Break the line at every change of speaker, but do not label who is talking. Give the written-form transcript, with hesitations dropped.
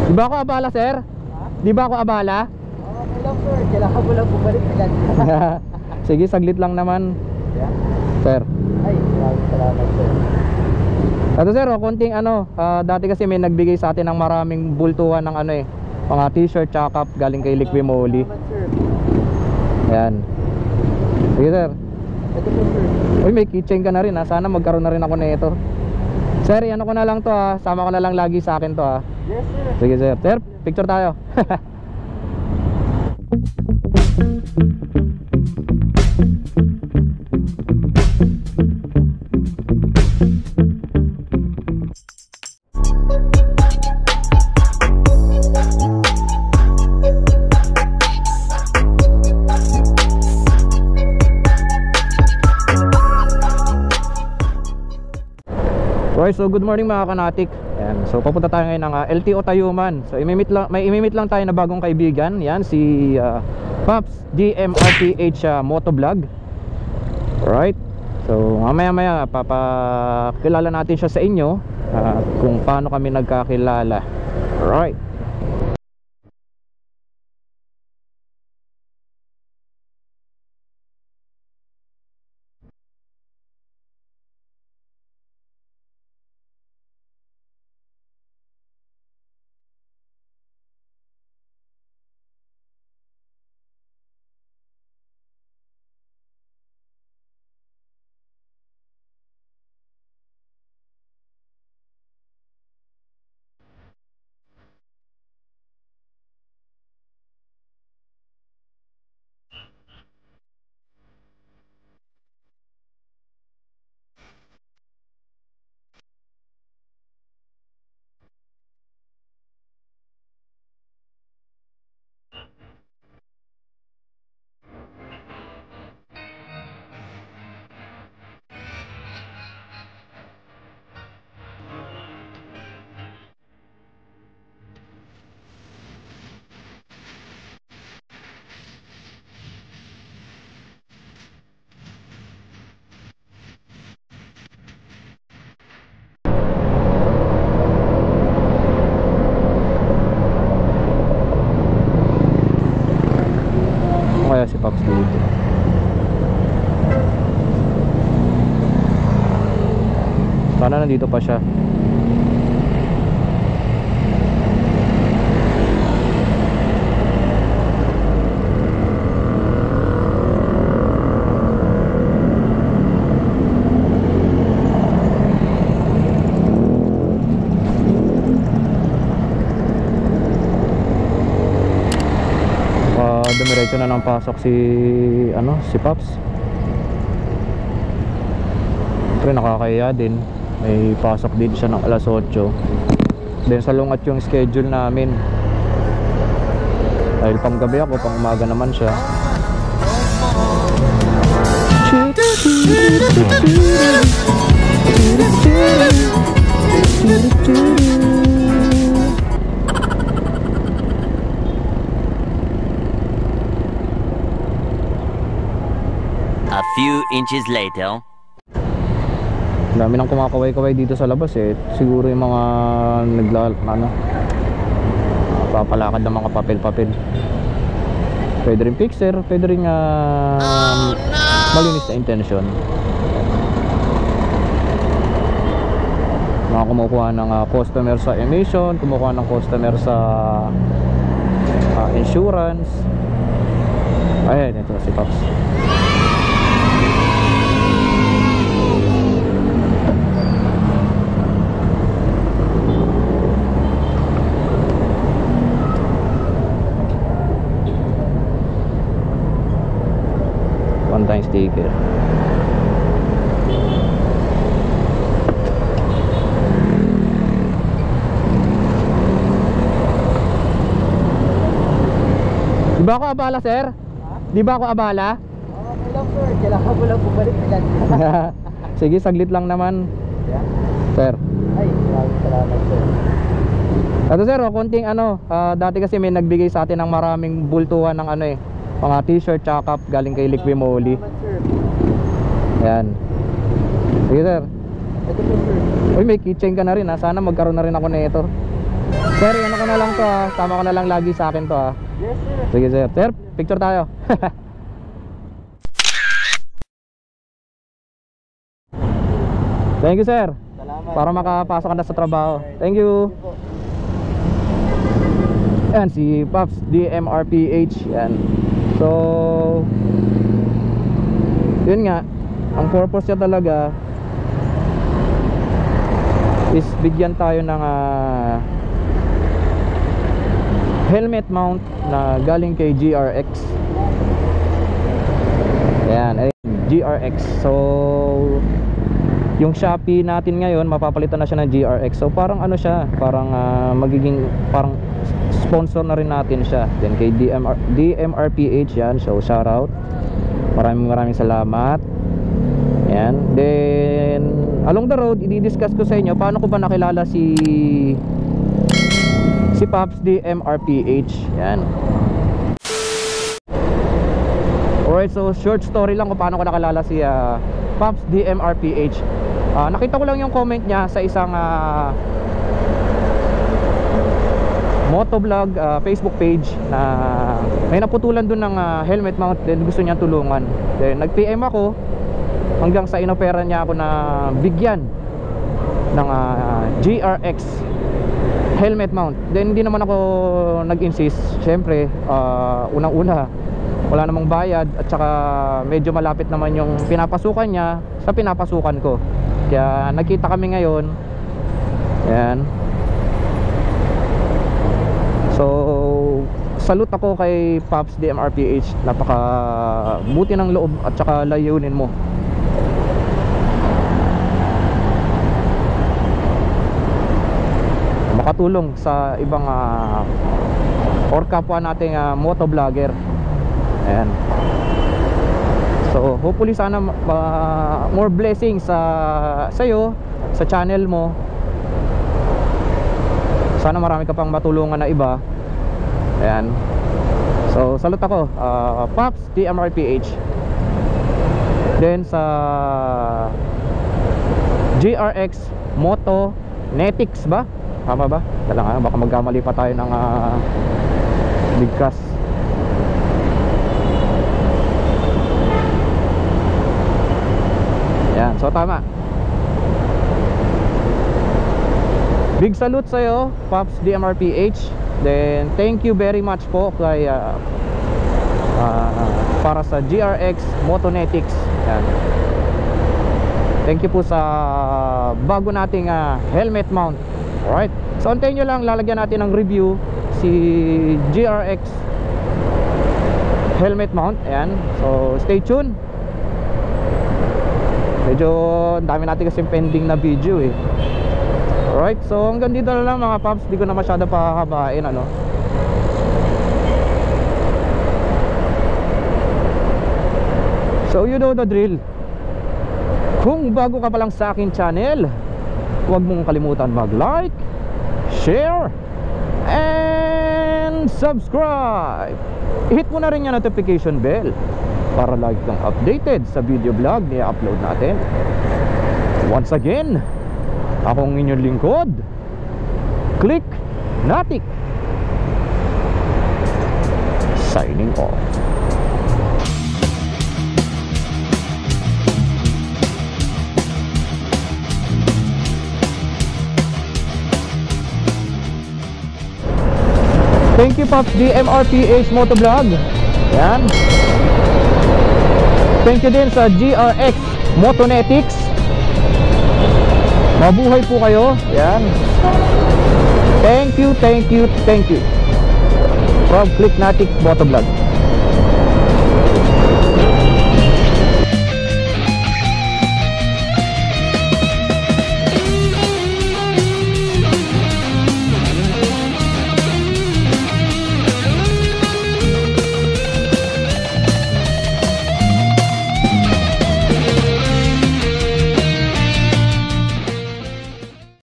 Di ba ako abala, sir? Di ba ako abala?
Okay lang sir, kailangan mo lang bumalik agad.
Sige, saglit lang naman.
Yeah.
Sir.
Ay, maraming salamat sir.
Ito sir, konting dati kasi may nagbigay sa atin ng maraming bultuhan ng mga t-shirt tsaka cup galing kay Liquimoli.
Salamat sir.
Ayan. Sige sir.
Ito po sir.
Uy, may keychain ka na rin ha. Sana magkaroon na rin ako nito. Sir, ano ko na lang to ha. Sama ko na lang lagi sa akin to ha.
Yes sir.
Sige sir. Sir, picture tayo. Okay, so good morning mga kanatik. Ayan, so papunta tayo ngayon ng LTO Tayuman. So may imimit lang tayo na bagong kaibigan. Yan si Pops DMRTH Motovlog. Alright. So mamaya papakilala natin siya sa inyo kung paano kami nagkakilala. Alright. Kaya si Pops dito. Sana nandito pa siya. Dumiretso na ng pasok si Pops. Pero nakakaya din. May pasok din siya ng alas 8. Then salungat yung schedule namin. Dahil pang gabi ako, pang umaga naman siya.
A few inches later.
Dami nang kumakaway-kaway dito sa labas eh. Siguro yung mga papalakad ng mga papel-papel. Pwede rin fixer, pwede rin malinis na intention. Mga kumukuha ng customer sa emission, kumukuha ng customer sa insurance. Ayan, ito si Pops. One-time sticker. Di ba ako abala, sir? Di ba ako abala?
Okay lang sir, kailangan mo lang bumalik agad.
Sige, saglit lang naman.
Yeah.
Sir.
Ay, maraming salamat sir.
Ito sir, konting dati kasi may nagbigay sa atin ng maraming bultuhan ng mga t-shirt tsaka cup galing kay Liquimoli.
Salamat sir.
Ayan. Sige sir.
Ito po sir.
Uy, may keychain ka na rin ha. Sana magkaroon na rin ako nito. Sir, ano ko na lang to ha. Tama ko na lang lagi sa akin to ha.
Yes, sir.
Sige sir. Sir, picture tayo. Thank you sir.
Salamat.
Para makapasok ka na sa trabaho. Thank you.
Sige po.
Yan si Pops DMRPH. Yan. So yun nga, ang purpose niya talaga is bigyan tayo ng helmet mount na galing kay GRX. Ayan, GRX. So yung Shopee natin ngayon mapapalitan na siya ng GRX. So parang ano siya, parang magiging parang sponsor na rin natin siya. Then kay DMRPH yan. So shout out. Maraming salamat. Ayan. Then along the road i-discuss ko sa inyo paano ko ba nakilala si Pops DMRPH. Yan. Alright, so short story lang kung paano ko nakilala si Pops DMRPH. Nakita ko lang yung comment niya sa isang motovlog Facebook page na may naputulan dun ng helmet mount, then gusto niya tulungan. Then nag-PM ako hanggang sa inopera niya ako na bigyan ng GRX helmet mount. Then hindi naman ako nag-insist. Syempre, unang-una wala namang bayad at saka medyo malapit naman yung pinapasukan niya sa pinapasukan ko. Kaya nagkita kami ngayon. Ayan. So salute ako kay Pops DMRPH. Napaka buti ng loob at saka layunin mo. Makatulong sa ibang or kapwa nating motovlogger. Ayan. So hopefully sana more blessings sa sa'yo, sa channel mo. Sana marami ka pang matulungan na iba. Ayan. So salute ako Pops DMRPH. Then sa GRX Motonetics ba? Tama ba? Tala nga, baka magkamali pa tayo ng bigkas. Yan, so tama. Big salute sa'yo, Pops DMRPH. Then thank you very much po kay para sa GRX Motonetics. Yan. Thank you po sa bago nating helmet mount. Alright, so antayin nyo lang, lalagyan natin ng review si GRX helmet mount. Ayan, so stay tuned. Medyo dami natin kasi pending na video eh. Alright, so hanggang dito na lang mga Pops. Di ko na masyado pahabain ano. So you know the drill. Kung bago ka pa lang sa akin channel, huwag mong kalimutan mag-like, share, and subscribe. I-hit mo na rin yung notification bell para lagi kang updated sa video vlog na i-upload natin. Once again, akong inyong lingkod, Click Natik, signing off. Thank you Pops DMRPH Motovlog. Yan. Thank you din sa GRX Motonetics. Mabuhay po kayo. Yan. Thank you from Click Natik Motovlog.